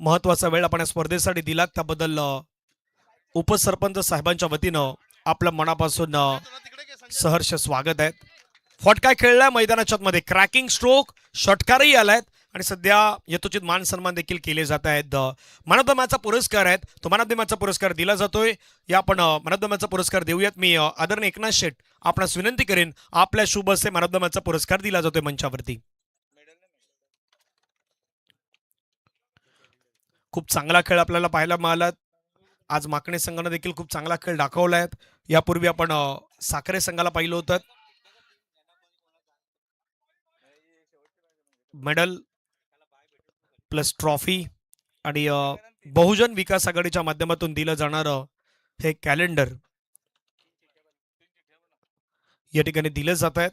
महत्वाचा वेळ आपण या स्पर्धेसाठी दिलात त्याबद्दल उपसरपंच साहेबांच्या वतीनं आपलं मनापासून सहर्ष स्वागत आहे. फटका खेळलाय मैदानाच्या मध्ये, क्रॅकिंग स्ट्रोक, षटकारही आलायत आणि सध्या यथोचित मान सन्मान देखील केले जात आहेत. मन ऑफ द मॅचचा पुरस्कार आहेत, तो मन ऑफ द मॅचचा पुरस्कार दिला जातोय. या आपण मन ऑफ द मॅचचा पुरस्कार देऊयात. मी आदरणीय एकनाथ शेठ आपणास विनंती करेन, आपल्या शुभ हस्ते मन ऑफ द मॅचचा पुरस्कार दिला जातोय मंचावरती. खूप चांगला खेळ आपल्याला पाहायला मिळाला. आज माकणे संघाने देखील खूप चांगला खेळ दाखवला आहे. यापूर्वी आपण साखरे संघाला पाहिलं होतं. मेडल प्लस ट्रॉफी आणि बहुजन विकास आघाडीच्या माध्यमातून दिलं जाणारं हे कॅलेंडर या ठिकाणी दिलं जात आहेत.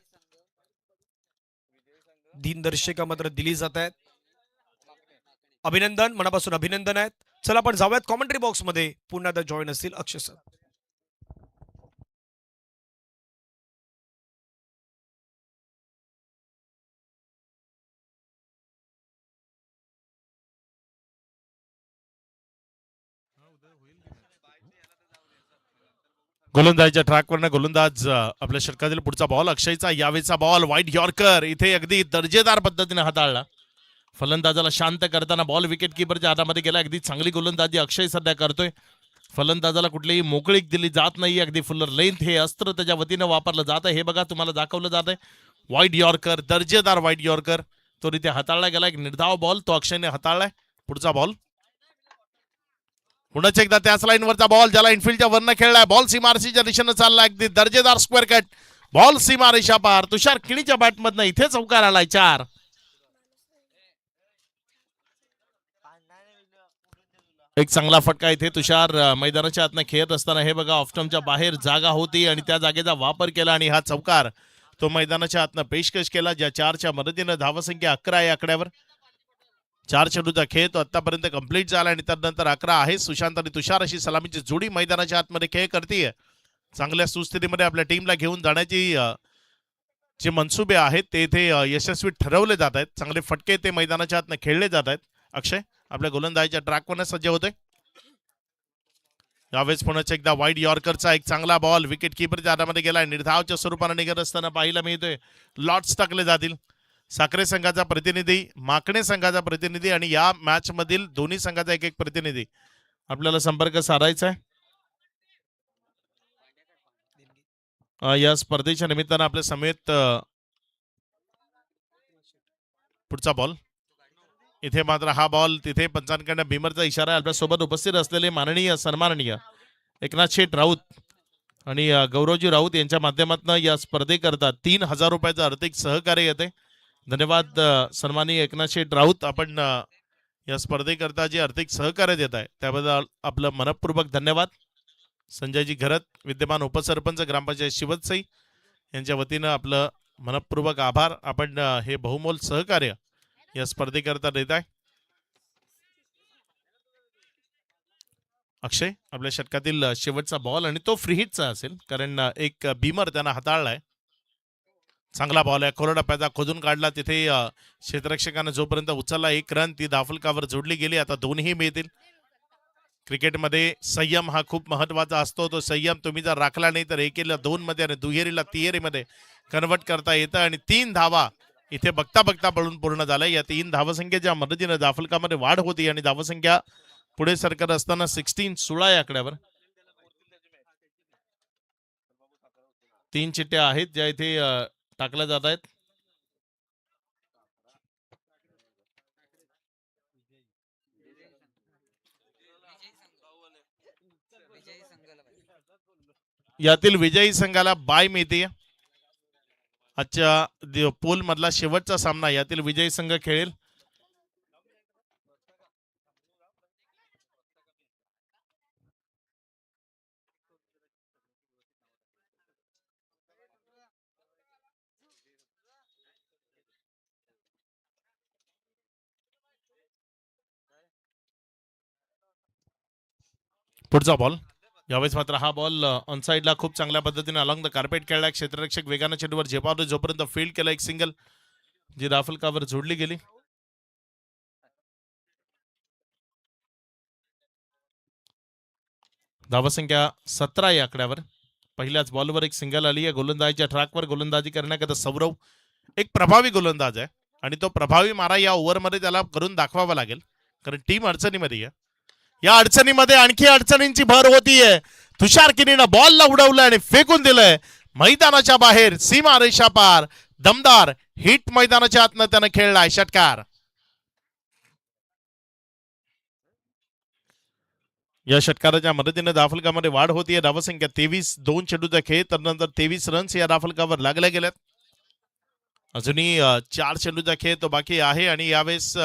दिनदर्शिका मात्र दिली जात आहेत. अभिनंदन, मनापासून अभिनंदन आहेत. चला आपण जाऊयात कॉमेंट्री बॉक्स मध्ये. पुन्हा एकदा जॉईन असतील अक्षय सर. गोलंदाजीच्या ट्रॅकवरनं गोलंदाज आपल्या षटकातील पुढचा बॉल अक्षयचा यावेळचा बॉल वाईट यॉर्कर इथे अगदी दर्जेदार पद्धतीने हाताळला. फलंदाजाला शांत करताना बॉल विकेट किपरच्या हातामध्ये गेला. अगदी चांगली गोलंदाजी अक्षय सध्या करतोय. फलंदाजाला कुठलीही मोकळीक दिली जात नाही. अगदी फुल्लर लेंथ हे अस्त्र त्याच्या वतीनं वापरलं जात आहे. हे बघा तुम्हाला दाखवलं जात आहे. वाईट यॉर्कर, दर्जेदार वाईट यॉर्कर तो इथे हाताळला गेला. एक निर्धाव बॉल तो अक्षयने हाताळलाय. पुढचा बॉल पुन्हा एकदा त्याच लाईनवरचा बॉल ज्याला इनफिल्डच्या वरनं खेळलाय. बॉल सीमारेषेच्या दिशेनं चाललाय. अगदी दर्जेदार स्क्वेअर कट बॉल सीमारेषा पार. तुषार किणीच्या बॅटमधनं इथे चौकार आलाय. 4 एक चांगला फटका इथे तुषार मैदानाच्या आतनं खेळत असताना हे बघा ऑफस्टम्पच्या बाहेर जागा होती आणि त्या जागेचा वापर केला आणि हा चौकार तो मैदानाच्या आतनं पेशकश केला. ज्या 4च्या मदतीनं धावसंख्या 11 आहे आकड्यावर. 4 चेंडूचा खेळ तो आतापर्यंत कंप्लीट झाला आणि त्यानंतर 11 आहे. सुशांत आणि तुषार अशी सलामीची जोडी मैदानाच्या आतमध्ये खेळ करते. चांगल्या सुस्थितीमध्ये आपल्या टीमला घेऊन जाण्याची जे मनसुबे आहेत ते इथे यशस्वी ठरवले जात आहेत. चांगले फटके ते मैदानाच्या आतनं खेळले जात आहेत. अक्षय आपल्या गोलंदाजीच्या ट्रॅकवरनं सज्ज होतोय. यावेळेस पुन्हा एकदा वाईट यॉर्करचा एक चांगला बॉल विकेट किपरच्या हातामध्ये गेलाय. निर्धावच्या स्वरूपाने निघत असताना पाहायला मिळतोय लॉट्स टाकले जातील. साखरे संघाचा प्रतिनिधी, माकणे संघाचा प्रतिनिधी आणि या मॅच मधील दोन्ही संघाचा एक एक प्रतिनिधी आपल्याला संपर्क साधायचा आहे. या स्पर्धेच्या निमित्तानं आपल्या समेत पुढचा बॉल इथे मात्र हा बॉल तिथे पंचांकडनं भीमरचा इशारा. आपल्या सोबत उपस्थित असलेले माननीय सन्माननीय एकनाथ शेठ राऊत आणि गौरवजी राऊत यांच्या माध्यमातून या स्पर्धेकरता 3,000 रुपयाचं आर्थिक सहकार्य येते. धन्यवाद सन्माननीय एकनाथ शेठ राऊत, आपण या स्पर्धेकरता जे आर्थिक सहकार्य देत आहे त्याबद्दल आपलं मनपूर्वक धन्यवाद. संजयजी घरत विद्यमान उपसरपंच ग्रामपंचायत शिवतसई यांच्या वतीनं आपलं मनपूर्वक आभार. आपण हे बहुमोल सहकार्य या स्पर्धेकरता देत आहे. अक्षय आपल्या षटकातील शेवटचा बॉल आणि तो फ्री हिटचा असेल कारण एक बीमर त्यांना हाताळलाय. चांगला बॉल आहे. खोल टप्प्याचा खोदून काढला. तिथे क्षेत्ररक्षकानं जोपर्यंत उचलला 1 रन ती धाफलकावर जोडली गेली. आता दोन्ही मिळतील. क्रिकेटमध्ये संयम हा खूप महत्वाचा असतो. तो संयम तुम्ही जर राखला नाही तर एकेला 2 मध्ये आणि दुहेरीला तिहेरीमध्ये कन्वर्ट करता येतं. आणि 3 धावा इथे बघता बघता पळून पूर्ण झालंय. या 3 धावसंख्येच्या मदतीने धाफलकामध्ये वाढ होती आणि धावसंख्या पुढे सरकत असताना 16 या आकड्यावर 3 चिठ्ठ्या आहेत ज्या इथे टाकल्या जात आहेत. यातील विजयी संघाला बाय मिळते. आजच्या पोल मधला शेवटचा सामना यातील विजयी संघ खेळेल. पुढचा बॉल यावेळेस मात्र हा बॉल ऑन साइडला खूप चांगल्या पद्धतीने अलॉंग द कार्पेट खेळला. क्षेत्ररक्षक वेगाने चेंडूवर झेपावतो जोपर्यंत फील्ड केला. एक सिंगल जी राफलकावर जोडली गेली. धावसंख्या 17 या आकड्यावर. पहिल्याच बॉलवर एक सिंगल आली आहे. गोलंदाजीच्या ट्रॅकवर गोलंदाजी करण्याकरता सौरव एक प्रभावी गोलंदाज आहे आणि तो प्रभावी मारा या ओव्हरमध्ये त्याला करून दाखवावा लागेल, कारण टीम अडचणीमध्ये आहे. या अडचणीमध्ये आणखी अडचणींची भर होतीये. तुषार किनीनं बॉलला उडवलंय आणि फेकून दिलंय मैदानाच्या बाहेर, सीमा रेषा पार. दमदार हिट मैदानाच्या आतनं त्यानं खेळलाय षटकार. या षटकाराच्या मदतीने धावफलकामध्ये वाढ होतीये. धावसंख्या 23, 2 चेंडूचा खेळ, त्यानंतर 23 रन्स या धावफलकावर लागल्या गेल्यात. अजूनही 4 चेंडूचा खेळ तो बाकी आहे आणि यावेळेस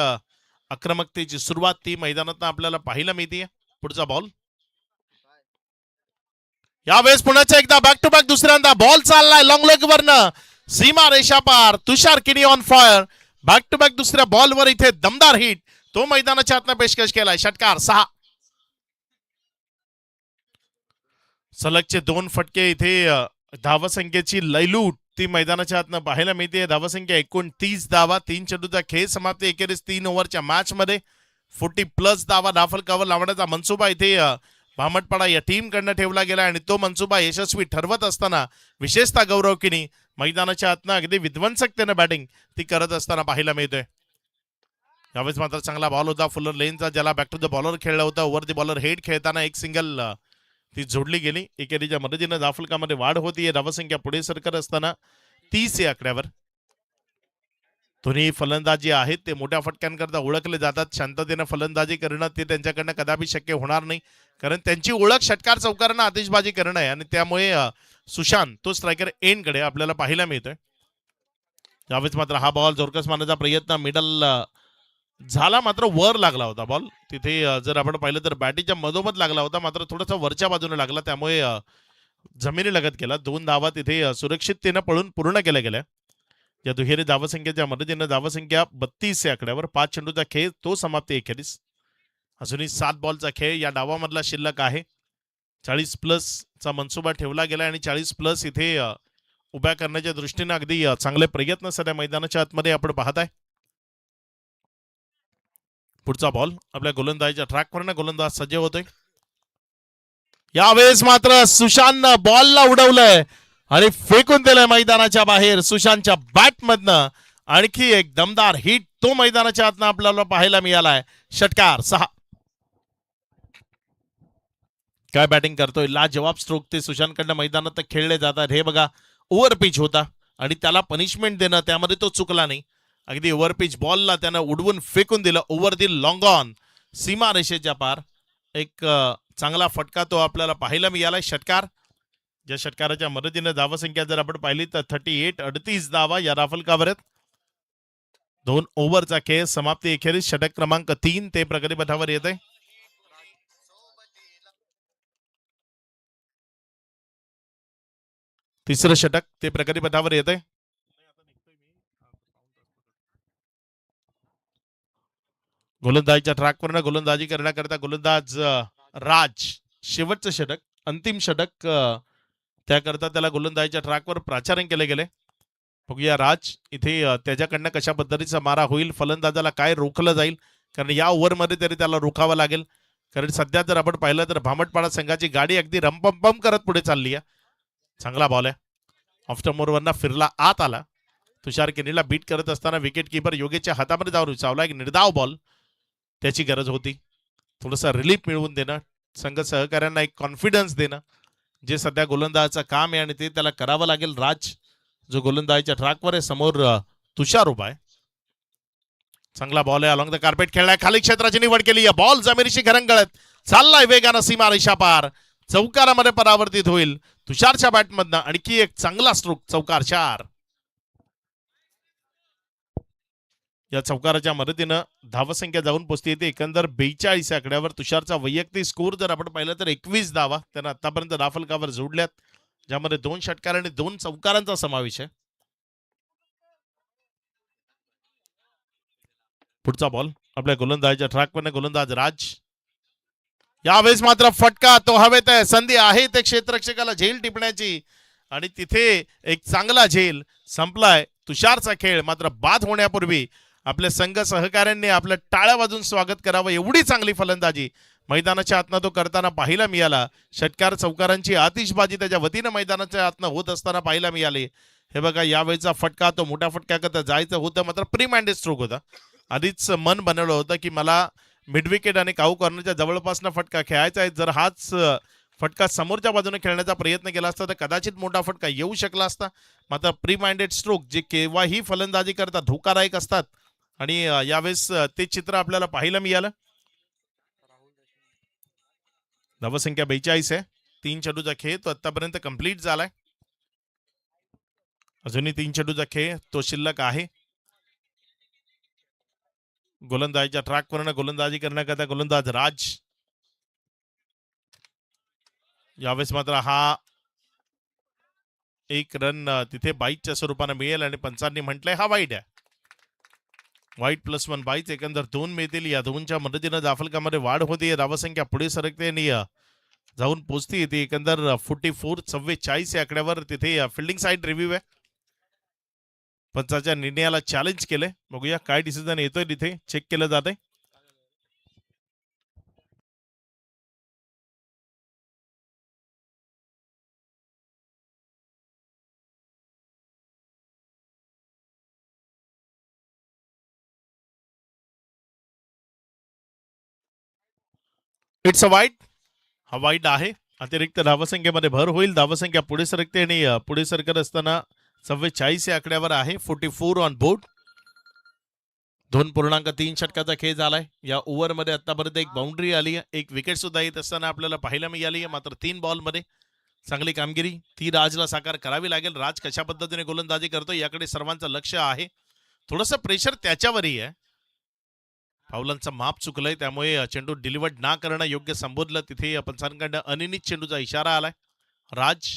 आक्रमकतेची सुरुवात ती मैदानात आपल्याला पाहायला मिळते. पुढचा बॉल यावेळेस पुण्याच्या एकदा बॅक टू बॅक दुसऱ्यांदा बॉल चाललाय लॉंग लेग वरनं, सीमा रेषा पार. तुषार किनी on fire. Back to back दुसऱ्या बॉलवर इथे दमदार हिट तो मैदानाच्या आतनं पेशकश केलाय. षटकार 6. सलगचे 2 फटके इथे धावसंख्येची लयलूट ती मैदानाच्या आतनं पाहायला मिळते. धावसंख्या 29 धावा, 3 चेंडूचा खेळ समाप्ती. एकेरीस 3 ओव्हरच्या मॅच मध्ये 40+ धावा धावफलकावर लावण्याचा मनसुबा इथे भामटपाडा या टीम कडनं ठेवला गेला आणि तो मनसुबा यशस्वी ठरवत असताना विशेषतः गौरव किनी मैदानाच्या आतनं अगदी विध्वंसकतेनं बॅटिंग ती करत असताना पाहायला मिळतोय. यावेळेस मात्र चांगला बॉल होता फुलर लेनचा, ज्याला बॅक टू द बॉलर खेळला होता. ओव्हर द बॉलर हेड खेळताना एक सिंगल ती जोडली गेली. एकेरीच्या मदतीनं धावफलकामध्ये वाढ होतीये. धावसंख्या पुढे सरकत असताना 30 या आकड्यावर. दोन्ही फलंदाजी आहेत ते मोठ्या फटक्यांकरता ओळखले जातात. शांततेनं फलंदाजी करणं ते त्यांच्याकडनं कदापि शक्य होणार नाही, कारण त्यांची ओळख षटकार चौकारांना आतिषबाजी करणं आहे आणि त्यामुळे सुशांत तो स्ट्रायकर एंड कडे आपल्याला पाहायला मिळतोय. यावेळेस मात्र हा बॉल जोरकस मारण्याचा प्रयत्न मिडल झाला, मात्र वर लागला होता बॉल. तिथे जर आपण पाहिलं तर बॅटीच्या मधोमध लागला होता, मात्र थोडासा वरच्या बाजूने लागला, त्यामुळे जमिनी लगत केला. 2 धावा तिथे सुरक्षिततेनं पळून पूर्ण केल्या गेल्या. या दुहेरी धावसंख्येच्या मदतीनं धावसंख्या 32 या आकड्यावर. 5 चेंडूचा खेळ तो समाप्ती एखेरीस. अजूनही 7 बॉलचा खेळ या डावामधला शिल्लक आहे. 40+ चा मनसुबा ठेवला गेला आणि 40+ इथे उभ्या करण्याच्या दृष्टीने अगदी चांगले प्रयत्न सध्या मैदानाच्या आतमध्ये आपण पाहत आहे. पुढचा बॉल आपल्या गोलंदाजीच्या ट्रॅकवरनं गोलंदाज सज्ज होतोय. यावेळेस मात्र सुशांतनं बॉलला उडवलंय आणि फेकून दिलंय मैदानाच्या बाहेर. सुशांतच्या बॅट मधनं आणखी एक दमदार हिट तो मैदानाच्या आतनं आपल्याला पाहायला मिळालाय. षटकार 6. काय बॅटिंग करतोय, लाजवाब स्ट्रोक ते सुशांतकडनं मैदानात खेळले जातात. हे बघा, ओव्हर पिच होता आणि त्याला पनिशमेंट देणं त्यामध्ये तो चुकला नाही. अगदी ओव्हर पिच बॉलला त्यानं उडवून फेकून दिलं ओव्हर दी लॉंग ऑन, सीमा रेषेच्या पार. एक चांगला फटका तो आपल्याला पाहायला मिळालाय. षटकार, ज्या षटकाराच्या मदतीने धावसंख्या जर आपण पाहिली तर 38 धावा या धावफलकावर आहेत. 2 ओव्हरचा खेळ समाप्ती एखेरीस. षटक क्रमांक 3 ते प्रगतीपथावर येत आहे. तिसरं षटक ते प्रगतीपथावर येत आहे. गोलंदाजीच्या ट्रॅकवरनं गोलंदाजी करण्याकरता गोलंदाज राज. शेवटचं षटक, अंतिम षटक, त्याकरता त्याला गोलंदाजीच्या ट्रॅकवर प्राचारण केले गेले. बघूया राज इथे त्याच्याकडनं कशा पद्धतीचा मारा होईल, फलंदाजाला काय रोखलं जाईल, कारण या ओव्हरमध्ये तरी त्याला रोखावं लागेल. कारण सध्या जर आपण पाहिलं तर भामटपाडा संघाची गाडी अगदी रमपम करत पुढे चालली आहे. चांगला बॉल आहे, ऑफ मोरवरनं फिरला, आत आला. तुषार किनीला बीट करत असताना विकेट किपर योगेशच्या हातामध्ये जाऊन उचावला. एक निर्धाव बॉल, त्याची गरज होती. थोडंसं रिलीफ मिळवून देणं, संघ सहकाऱ्यांना एक कॉन्फिडन्स देणं, जे सध्या गोलंदाजाचं काम आहे आणि ते त्याला करावं लागेल. राज जो गोलंदाजीच्या ट्रॅकवर आहे, समोर तुषार उभा आहे. चांगला बॉल आहे, अलॉंग द कार्पेट खेळलाय, खाली क्षेत्राची निवड केली. या बॉल जमिनीशी घरंगळत चाललाय वेगानं सीमा रेषा पार, चौकारामध्ये परावर्तित होईल. तुषारच्या बॅटमधनं आणखी एक चांगला स्ट्रोक, चौकार 4. या चौकाराच्या मदतीनं धावसंख्या जाऊन पोहोचते येते एकंदर 42 आकड्यावर. तुषारचा वैयक्तिक स्कोर जर आपण पाहिलं तर 21 धावा त्यानं आतापर्यंत धावफलकावर जोडल्यात, ज्यामध्ये 2 षटकार आणि 2 चौकारांचा समावेश आहे. पुढचा बॉल आपल्या गोलंदाजीच्या ट्रॅकवरनं गोलंदाज राज. यावेळेस मात्र फटका तो हवेत आहे. संधी आहे ते क्षेत्ररक्षकाला झेल टिपण्याची आणि तिथे एक चांगला झेल संपलाय तुषारचा खेळ. मात्र बाद होण्यापूर्वी आपल्या संघ सहकाऱ्यांनी आपल्या टाळ्या वाजून स्वागत करावं. एवढी चांगली फलंदाजी मैदानाच्या आतनं तो करताना पाहायला मिळाला. षटकार चौकारांची आतिषबाजी त्याच्या वतीनं मैदानाच्या आतनं होत असताना पाहायला मिळाली. हे बघा यावेळेचा फटका तो मोठा फटका करता जायचं होतं, मात्र प्री माइंडेड स्ट्रोक होता. आधीच मन बनवलं होतं की मला मिड विकेट आणि काऊ कॉर्नरच्या जवळपासनं फटका खेळायचा आहे. जर हाच फटका समोरच्या बाजूने खेळण्याचा प्रयत्न केला असता तर कदाचित मोठा फटका येऊ शकला असता. मात्र प्री माइंडेड स्ट्रोक जे केव्हाही फलंदाजी करतात धोकादायक असतात आणि यावेळेस ते चित्र आपल्याला पाहायला मिळालं. धावसंख्या 42 आहे. 3 चेंडूचा खेळ तो आतापर्यंत कंप्लीट झालाय. अजूनही 3 चेंडूचा खेळ तो शिल्लक आहे. गोलंदाजीच्या ट्रॅकवरनं गोलंदाजी करण्याकरता गोलंदाज राज. यावेळेस मात्र हा एक रन तिथे बाईटच्या स्वरूपाने मिळेल आणि पंचांनी म्हटलंय हा वाईट आहे. वाईट +1 बाईट एकंदर 2 मिळतील. या दोनच्या मदतीनं जाफलकामध्ये वाढ होती. धावसंख्या पुढे सरकते आणि जाऊन पोचती. ती एकंदर 44 या आकड्यावर. तिथे फिल्डिंग साईड रिव्ह्यू आहे. पंचाच्या निर्णयाला चॅलेंज केलंय. बघूया काय डिसिजन येतोय. तिथे चेक केलं जातंय. इट्स अ वाईट. हा वाईट आहे. अतिरिक्त धावसंख्येमध्ये भर होईल. धावसंख्या पुढे सरकते आणि पुढे सरकत असताना 44 या आकड्यावर आहे. 44 ऑन बोर्ड. 2.3 षटकाचा खेळ झालाय. या ओव्हरमध्ये आतापर्यंत एक बाउंड्री आली आहे. एक विकेट सुद्धा येत असताना आपल्याला पाहायला मिळाली आहे. मात्र 3 बॉलमध्ये चांगली कामगिरी ती राजला साकार करावी लागेल. राज कशा पद्धतीने गोलंदाजी करतो याकडे सर्वांचं लक्ष आहे. थोडंसं प्रेशर त्याच्यावरही आहे. पावलांचं माप चुकलंय त्यामुळे चेंडू डिलिव्हर्ड ना करणं योग्य संबोधलं. तिथे पंचांकडनं अनिनित चेंडूचा इशारा आलाय. राज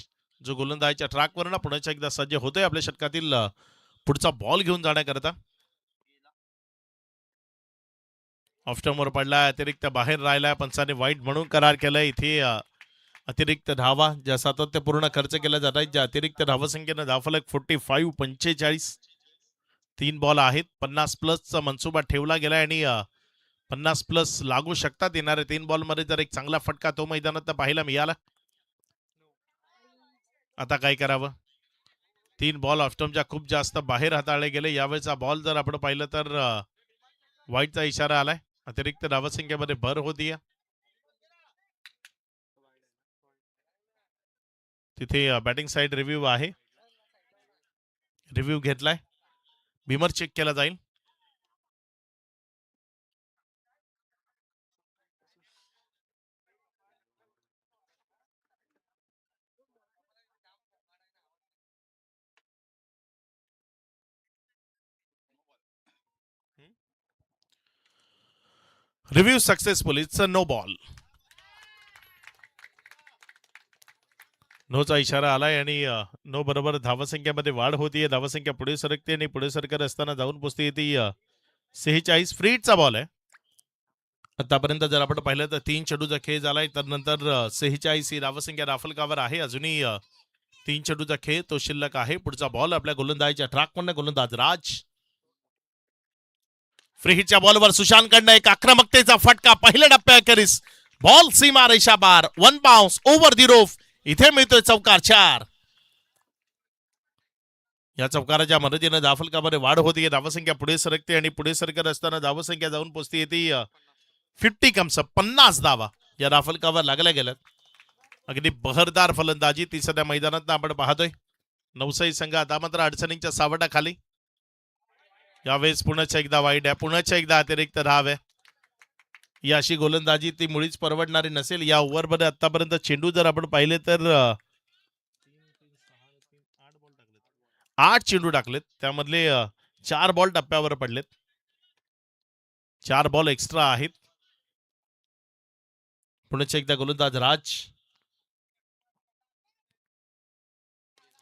जो गोलंदाजीच्या ट्रॅकवरनं पुण्याच्या एकदा सज्ज होतोय आपल्या षटकातील पुढचा बॉल घेऊन जाण्याकरता. ऑफस्टंपवर पडलाय. अतिरिक्त बाहेर राहिलाय. पंचाने वाईट म्हणून करार केलाय. इथे अतिरिक्त धावा ज्या सातत्यपूर्ण खर्च केल्या जात आहेत. ज्या अतिरिक्त धावसंख्येनं धावफलक 45 3 बॉल आहेत. 50+ मनसुबा ठेवला गेलाय आणि 50+ लागू शकतात येणाऱ्या 3 बॉलमध्ये. जर एक चांगला फटका तो मैदानात पाहायला मिळाला. आता काय करावं. 3 बॉल ऑफस्टंपच्या खूप जास्त बाहेर हाताळले गेले. यावेळेचा बॉल जर आपण पाहिलं तर वाईटचा इशारा आलाय. अतिरिक्त धावसंख्येमध्ये भर होतीये. तिथे बॅटिंग साइड रिव्ह्यू आहे. रिव्ह्यू घेतलाय. बिमर चेक केला जाईल. Review successful. It's a no ball. नोचा इशारा आलाय आणि नो बरोबर धावसंख्येमध्ये वाढ होतीये. धावसंख्या पुढे सरकते आणि पुढे सरकत असताना जाऊन पोचते ती 46. फ्रीटचा बॉल आहे. आतापर्यंत जर आपण पाहिलं तर 3 चेंडूचा खेळ झालाय. तर नंतर 46 ही धावसंख्या राफलकावर आहे. अजूनही 3 चेंडूचा खेळ तो शिल्लक आहे. पुढचा बॉल आपल्या गोलंदाजीच्या ट्रॅकवरनं गोलंदाज राज. फ्री हिटच्या बॉलवर सुशांतकडनं एक आक्रमकतेचा फटका पहिल्या टप्प्याखेरीस. बॉल सीमा रेषा बार. 1 बाउन्स ओव्हर दी रोफ. इथे मिळतोय चौकार 4. या चौकाराच्या मदतीनं धावफलकामध्ये वाढ होतीये. धावसंख्या पुढे सरकते आणि पुढे सरकत असताना धावसंख्या जाऊन पोचते ती 50 कम्स 50 धावा या धावफलकावर लागल्या गेल्यात. अगदी बहरदार फलंदाजी ती सध्या मैदानात आपण पाहतोय. नवसाई संघ आता मात्र अडचणींच्या सावटाखाली. यावेळेस पुण्याच्या एकदा वाईट आहे. पुण्याच्या एकदा अतिरिक्त धाव आहे. ही अशी गोलंदाजी ती मुळीच परवडणारी नसेल. या ओव्हरमध्ये आतापर्यंत चेंडू जर आपण पाहिले तर 8 चेंडू टाकलेत. त्यामधले 4 बॉल टप्प्यावर पडलेत. 4 बॉल एक्स्ट्रा आहेत. पुण्याच्या एकदा गोलंदाज राज.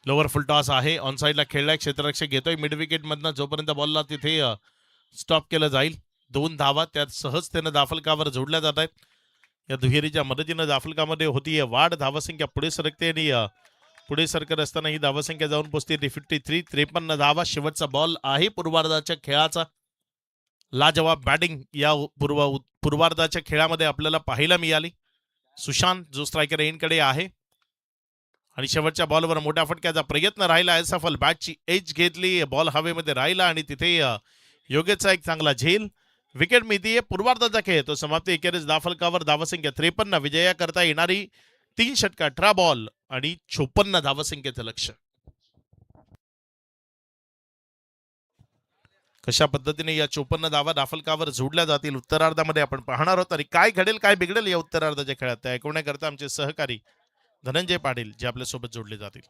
लोअर फुल टॉस आहे. ऑन साईडला खेळलाय. क्षेत्ररक्षक घेतोय मिड विकेट मधनं. जोपर्यंत बॉलला तिथे स्टॉप केलं जाईल. 2 धावा त्यात सहजतेनं दाफलकावर जोडल्या जात आहेत. या दुहेरीच्या मदतीनं दाफलकामध्ये होतीये वाढ. धावसंख्या पुढे सरकते आणि पुढे सरकत असताना ही धावसंख्या जाऊन पोचते 53. 53 धावा. शेवटचा बॉल आहे पूर्वार्धाच्या खेळाचा. लाजवाब बॅटिंग या पूर्वार्धाच्या खेळामध्ये आपल्याला पाहायला मिळाली. सुशांत जो स्ट्रायकर एंडकडे आहे आणि शेवटच्या बॉलवर मोठ्या फटक्याचा प्रयत्न राहिला. सफल बॅटची एज घेतली, बॉल हवेमध्ये राहिला आणि तिथे योगेशचा एक चांगला झेल. विकेट मिळतीये. पूर्वार्धाचा खेळ तो समाप्ती एकेरीस धावफलकावर धावसंख्या 53, विजया करता येणारी 3 षटक 18 बॉल आणि 54 धावसंख्येचं लक्ष. कशा पद्धतीने या 54 धावा धावफलकावर जोडल्या जातील उत्तरार्धामध्ये आपण पाहणार आहोत आणि काय घडेल काय बिघडेल या उत्तरार्धाच्या खेळात ते ऐकवण्याकरता आमचे सहकारी धनंजय पाटील जे आपल्यासोबत जोडले जातील.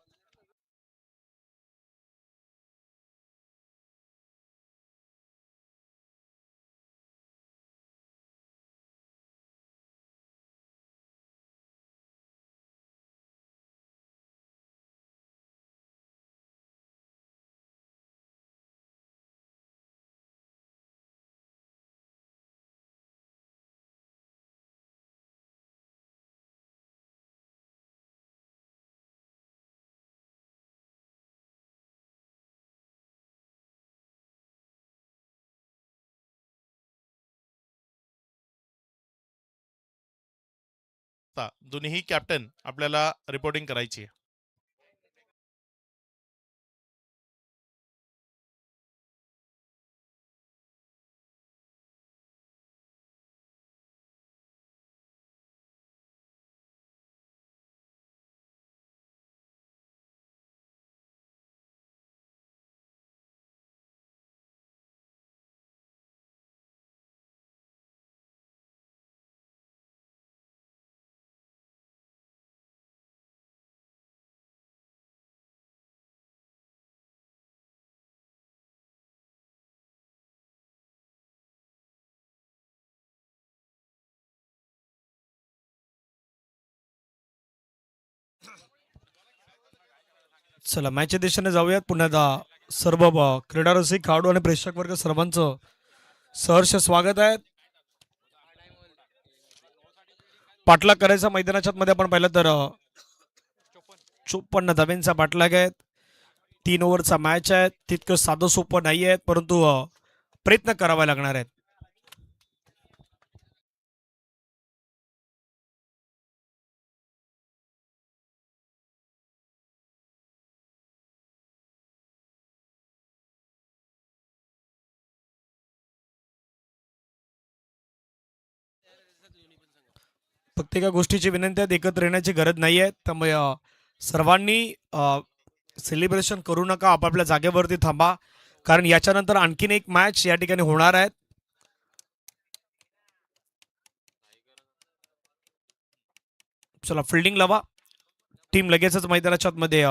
दोन्ही कॅप्टन आपल्याला रिपोर्टिंग करायची आहे. चला मॅचच्या दिशेने जाऊयात. पुन्हा एकदा सर्व क्रीडा रसिक खेळाडू आणि प्रेक्षक वर्ग सर्वांचं सहर्ष स्वागत आहे. पाठलाग करायचा मैदानाच्या मध्ये आपण पाहिलं तर 54 धाब्यांचा पाठलाग आहे. 3 ओव्हरचा मॅच आहे. तितकं साधं सोपं नाही आहे, परंतु प्रयत्न करावा लागणार आहेत. फक्त एका गोष्टीची विनंती आहे, एकत्र येण्याची गरज नाही आहे. त्यामुळे सर्वांनी सेलिब्रेशन करू नका, आपापल्या जागेवरती थांबा, कारण याच्यानंतर आणखीन एक मॅच या ठिकाणी होणार आहे. चला फिल्डिंग लावा. टीम लगेचच मैदानाच्या मध्ये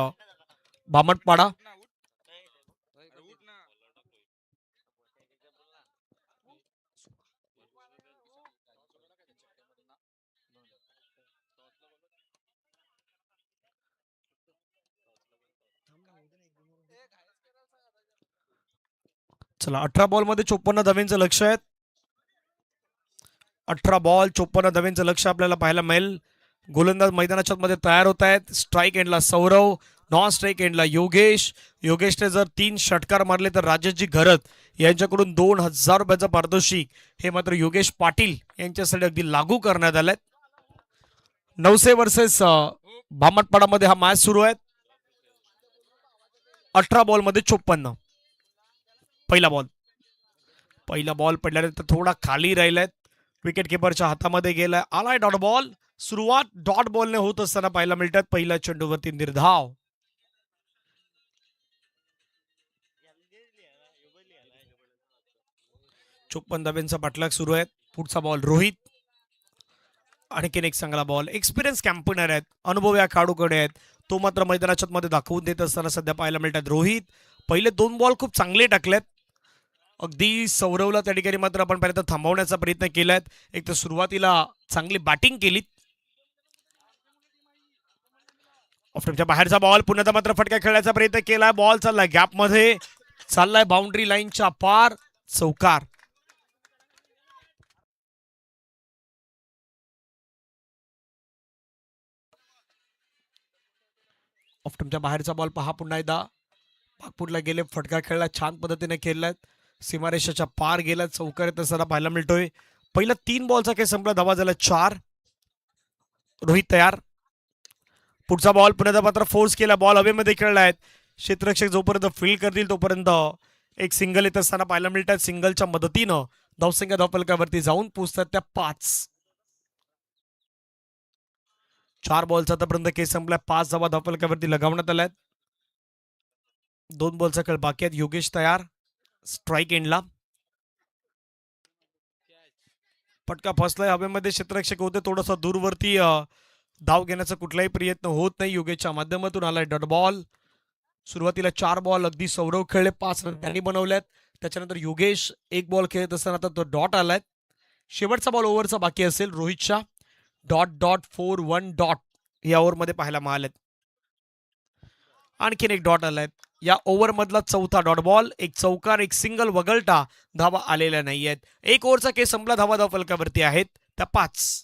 भामटपाडा. चला 18 बॉल मध्ये 54 धाब्यांचं लक्ष आहे. 18 बॉल 54 धाब्यांचं लक्ष आपल्याला पाहायला मिळेल. गोलंदाज मैदानाच्या मध्ये तयार होत आहेत. स्ट्राईक एंडला सौरव, नॉन स्ट्राईक एंडला योगेश. योगेशने जर 3 षटकार मारले तर राजेशजी घरत यांच्याकडून 2000 रुपयाचं पारितोषिक हे मात्र योगेश पाटील यांच्यासाठी अगदी लागू करण्यात आलंय. नवसे वर्सेस भामटपाडामध्ये हा मॅच सुरू आहे. 18 बॉल मध्ये 54. पहिला बॉल पडल्यानंतर थोडा खाली राहिलाय. विकेट किपरच्या हातामध्ये गेलाय. आलाय डॉट बॉल. सुरुवात डॉट बॉलने होत असताना पाहायला मिळतात. पहिल्या चेंडूवरती निर्धाव. 54 धाब्यांचा पाठलाग सुरू आहे. पुढचा बॉल रोहित. आणखीन एक चांगला बॉल. एक्सपिरियन्स कॅम्पेनर आहेत, अनुभव या खेळाडूकडे आहेत. तो मात्र मैदानाच्या मध्ये दाखवून देत असताना सध्या पाहायला मिळतात. रोहित पहिले 2 बॉल खूप चांगले टाकलेत. अगदी सौरवला त्या ठिकाणी मात्र आपण पाहिलं तर थांबवण्याचा प्रयत्न केलाय. एक तर सुरुवातीला चांगली बॅटिंग केली. ऑफ्टॉपच्या बाहेरचा बॉल. पुन्हा मात्र फटका खेळण्याचा प्रयत्न केलाय. बॉल चाललाय गॅप मध्ये, चाललाय बाउंड्री लाईनच्या पार. चौकार. ऑफ्टॉपच्या बाहेरचा बॉल पहा पुन्हा एकदा. पाकपूरला गेले, फटका खेळला, छान पद्धतीने खेळलाय. सीमारेषाच्या पार गेला, चौकार येत असताना पाहायला मिळतोय. पहिला 3 बॉलचा खेळ संपला, धावा झाला 4. रोहित तयार. पुढचा बॉल पुन्हा मात्र फोर्स केला, बॉल हवेमध्ये खेळलाय. क्षेत्ररक्षक जोपर्यंत फील्ड करतील तोपर्यंत एक सिंगल येत असताना पाहायला मिळतात. सिंगलच्या मदतीनं धावसंख्या धावफलकावरती जाऊन पोहोचतात त्या 5. 4 बॉलचा आतापर्यंत खेळ संपलाय, 5 धावा धावफलकावरती लगावण्यात आल्यात. 2 बॉलचा खेळ बाकी आहेत. योगेश तयार. स्ट्राईक एंडला. फटका फसलाय हवेमध्ये, क्षेत्ररक्षक होते थोडासा दूरवरती. धाव घेण्याचा कुठलाही प्रयत्न होत नाही. योगेशच्या माध्यमातून आलाय डॉट बॉल. सुरुवातीला 4 बॉल अगदी सौरव खेळले, 5 रन त्यांनी बनवल्यात. त्याच्यानंतर योगेश 1 बॉल खेळत असताना आता तो डॉट आलाय. शेवटचा बॉल ओव्हरचा बाकी असेल रोहितच्या. .4 या ओव्हरमध्ये पाहायला मिळालेत. आणखीन एक डॉट आलाय. या ओव्हर मधला चौथा डॉट बॉल. एक चौकार, एक सिंगल वगळता धावा आलेल्या नाहीयेत. 1 ओव्हरचा केस संपला, धावा धावफलकावरती आहेत त्या 5.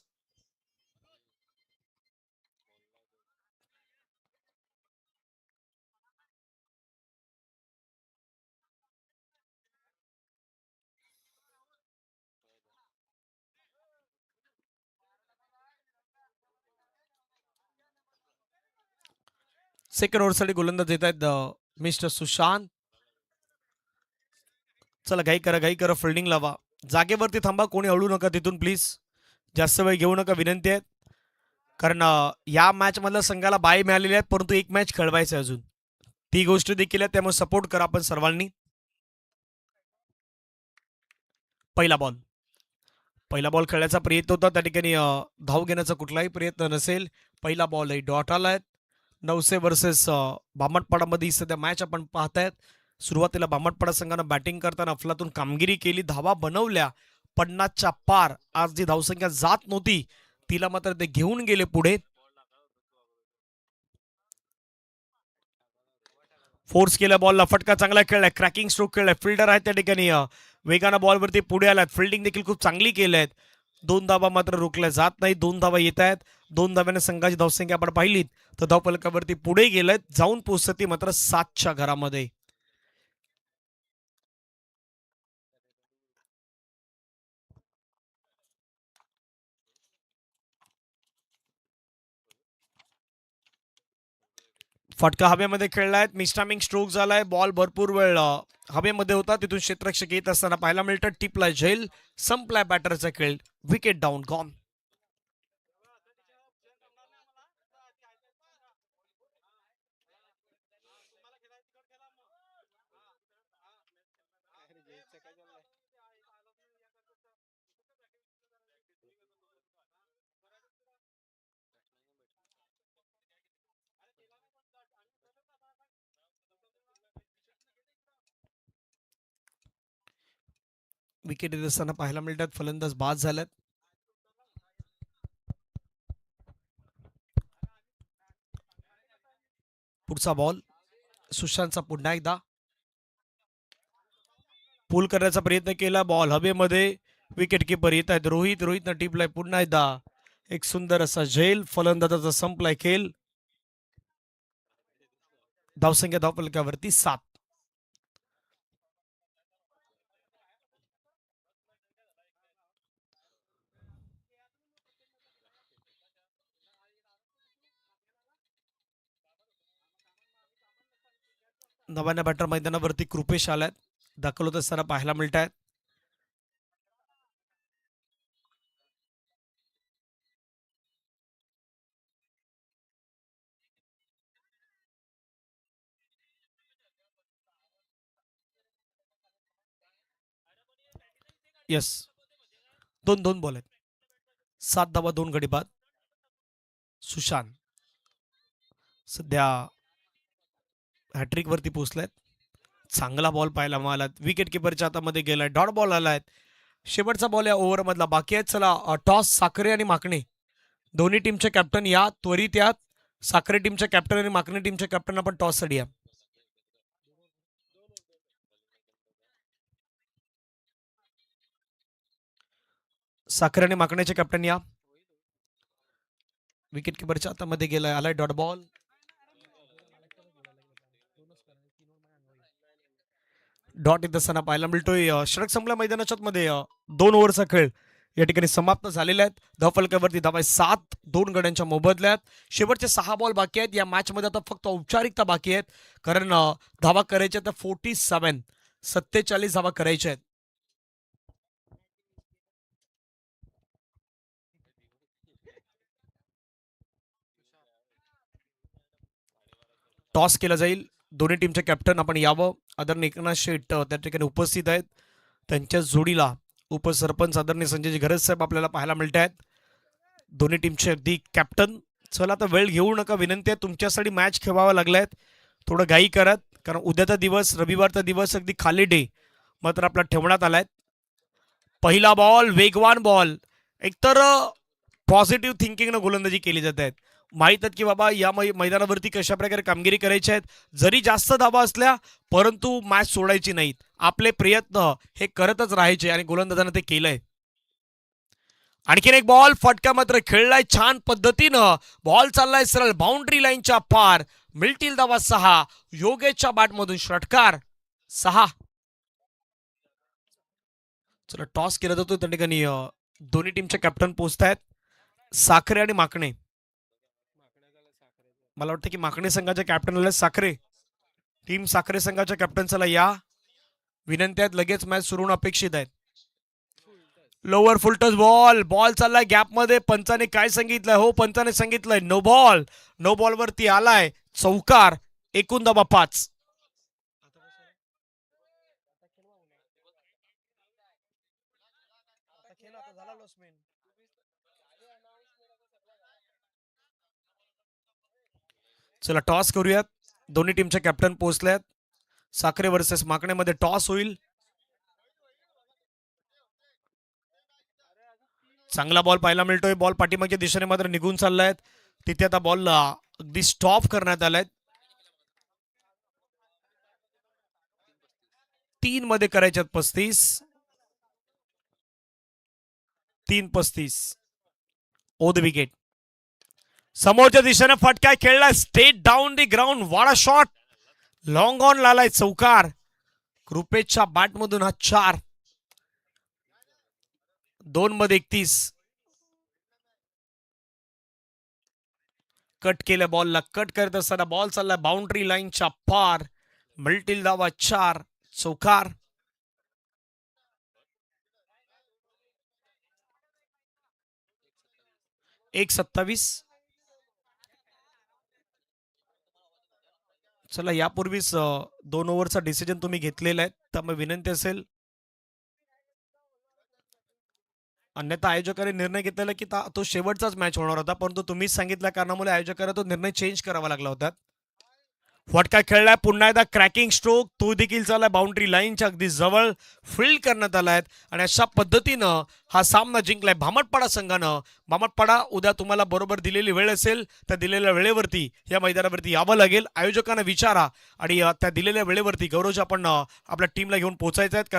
सेकंड ओव्हरसाठी गोलंदाज येत आहेत मिस्टर सुशांत. चला घाई करा फिल्डिंग लावा. जागेवरती थांबा, कोणी हळू नका तिथून प्लीज. जास्त वेळ घेऊ नका विनंती आहे. कारण या मॅच मधल्या संघाला बाय मिळालेली आहेत, परंतु एक मॅच खेळवायचं अजून, ती गोष्ट देखील आहे. त्यामुळे सपोर्ट करा आपण सर्वांनी. पहिला बॉल खेळण्याचा प्रयत्न होता, त्या ठिकाणी धाव घेण्याचा कुठलाही प्रयत्न नसेल. पहिला बॉल डॉट आलाय. 900 वर्सेस भामटपाडामध्ये ही सध्या मॅच आपण पाहतायत. सुरुवातीला भामटपाडा संघानं बॅटिंग करताना अफलातून कामगिरी केली, धावा बनवल्या 50च्या पार. आज जी धावसंख्या जात नव्हती तिला मात्र ते घेऊन गेले पुढे. फोर्स केला, बॉलला फटका चांगला खेळलाय, क्रॅकिंग स्ट्रोक खेळलाय. फिल्डर आहे त्या ठिकाणी वेगानं बॉलवरती पुढे आलात. फिल्डिंग देखील खूप चांगली केली आहेत. 2 धावा मात्र रोखल्या जात नाही. 2 धावा येत आहेत. 2 धाव्याने संघाची धावसंख्या आपण पाहिलीत तर धावफलकावरती पुढे गेलेत, जाऊन पोहोचत ती मात्र 7च्या घरामध्ये. फटका हवेमध्ये खेळलाय, मिस्टामिंग स्ट्रोक झालाय. बॉल भरपूर वेळ हवेमध्ये होता, तिथून क्षेत्ररक्षक येत असताना पाहायला मिळतं. टिपला झेल, संपलाय बॅटरचा खेळ. Wicket down, gone. विकेट येत असताना पाहायला मिळतात. फलंदाज बाद झाल्यात. पुढचा बॉल सुशांतचा पुन्हा एकदा. पूल करण्याचा प्रयत्न केला, बॉल हवेमध्ये. विकेट किपर येत आहेत रोहितनं टिपलाय पुन्हा एकदा. एक सुंदर असा झेल, फलंदाजाचा संपलाय खेळ. धावसंख्या धावफलकावरती 7. नव्याण्णव बॅटर मैदानावरती कृपेश आल्यात, दाखल होत असताना पाहायला मिळत आहेत. यस, 2 बॉल आहेत. 7 धावा 2 गडी बाद. सुशांत सध्या हॅट्रिक वरती पोहोचलाय. चांगला बॉल पाहायला मिळाला, विकेट किपरच्या हातामध्ये गेलाय. डॉट बॉल आलाय. शेवटचा बॉल या ओव्हर मधला बाकी आहे. चला टॉस साखरे आणि माकणे दोन्ही टीमचे कॅप्टन या त्वरित यात. साखरे टीमच्या कॅप्टन आणि माकणे टीमच्या कॅप्टन आपण टॉस साठी या. साखरे आणि माकण्याचे कॅप्टन या. विकेट किपरच्या हातामध्ये गेलाय, आलाय डॉट बॉल. डॉट इथं असताना पाहायला मिळतोय. षटक संपल्या मैदानाच्या मध्ये 2 ओव्हरचा खेळ या ठिकाणी समाप्त झालेला आहेत. धावफलकावरती धावा 7 2 गड्यांच्या मोबदल्यात. शेवटचे 6 बॉल बाकी आहेत या मॅच मध्ये. आता फक्त औपचारिकता बाकी आहेत, कारण धावा करायच्या तर 47 धावा करायच्या आहेत. टॉस केला जाईल. दोन्ही टीमचे कॅप्टन आपण यावं. आदरणीय एकनाथ शेठ त्या ठिकाणी उपस्थित आहेत. त्यांच्या जोडीला उपसरपंच आदरणीय संजय घरज साहेब आपल्याला पाहायला मिळत आहेत. दोन्ही टीमचे अगदी कॅप्टन. चला आता वेळ घेऊ नका, विनंती आहे. तुमच्यासाठी मॅच खेळावा लागलायत, थोडं घाई करत, कारण उद्याचा दिवस रविवारचा दिवस अगदी खाली डे मात्र आपला ठेवण्यात आलाय. पहिला बॉल वेगवान बॉल. एकतर पॉझिटिव्ह थिंकिंगनं गोलंदाजी केली जात आहेत. माहीत आहेत की बाबा या मैदानावरती कशा प्रकारे कामगिरी करायची आहेत. जरी जास्त धावा असल्या परंतु मॅच सोडायची नाहीत. आपले प्रयत्न हे करतच राहायचे आणि गोलंदाजानं ते केलंय. आणखीन एक बॉल फटका मात्र खेळलाय छान पद्धतीनं. बॉल चाललाय सरळ बाउंड्री लाईनच्या पार. मिळतील धावा 6. योगेशच्या बॅटमधून षटकार 6. चला टॉस केला जातो त्या ठिकाणी. दोन्ही टीमचे कॅप्टन पोहोचतायत, साखरे आणि माकणे. मला वाटतं की माकणे संघाच्या कॅप्टन आले साखरे. टीम साखरे संघाच्या कॅप्टन्सला या विनंती आहेत. लगेच मॅच सुरू होणं अपेक्षित आहे. Lower full toss ball. बॉल चाललाय गॅप मध्ये. पंचाने काय सांगितलंय? हो, पंचाने सांगितलंय नो बॉल. नो बॉल वरती आलाय चौकार. एकूण धावा 5. चला टॉस करूयात. दोन्ही टीमचे कॅप्टन पोहोचल्यात. साखरे वर्सेस माकणेमध्ये टॉस होईल. चांगला बॉल पाहायला मिळतोय. बॉल पाठीमागच्या दिशेने मात्र निघून चाललाय. तिथे आता बॉल अगदी स्टॉप करण्यात आलाय. 3 मध्ये करायच्यात 35. 3-35. ओ द विकेट. समोरच्या दिशेने फटका खेळलाय straight down the ground. Wada shot. Long on लालाय चौकार. कृपेशच्या बॅटमधून हा 4. 2 मध्ये 31. कट केल्या बॉलला. कट करत असताना बॉल चाललाय बाउंड्री लाईनच्या पार. मिळतील धावा 4. चौकार. 1-27. चला यापूर्वीच 2 ओव्हरचा डिसिजन तुम्ही घेतलेला आहे, त्यामुळे विनंती असेल. अन्यथा आयोजकांनी निर्णय घेतलेला की तो शेवटचाच मॅच होणार होता, परंतु तुम्हीच सांगितल्या कारणामुळे आयोजकांना तो निर्णय चेंज करावा लागला होता. फटका खेळलाय पुन्हा एकदा क्रॅकिंग स्ट्रोक. तो देखील चाललाय बाउंड्री लाईनच्या अगदी जवळ. फील्ड करण्यात आलाय आणि अशा पद्धतीनं हा सामना जिंकलाय भामटपाडा संघानं. भामटपाडा उद्या तुम्हाला बरोबर दिलेली वेळ असेल, त्या दिलेल्या वेळेवरती या मैदानावरती यावं लागेल. आयोजकांना विचारा आणि त्या दिलेल्या वेळेवरती गौरवजी आपण आपल्या टीमला घेऊन पोहोचायचं आहे.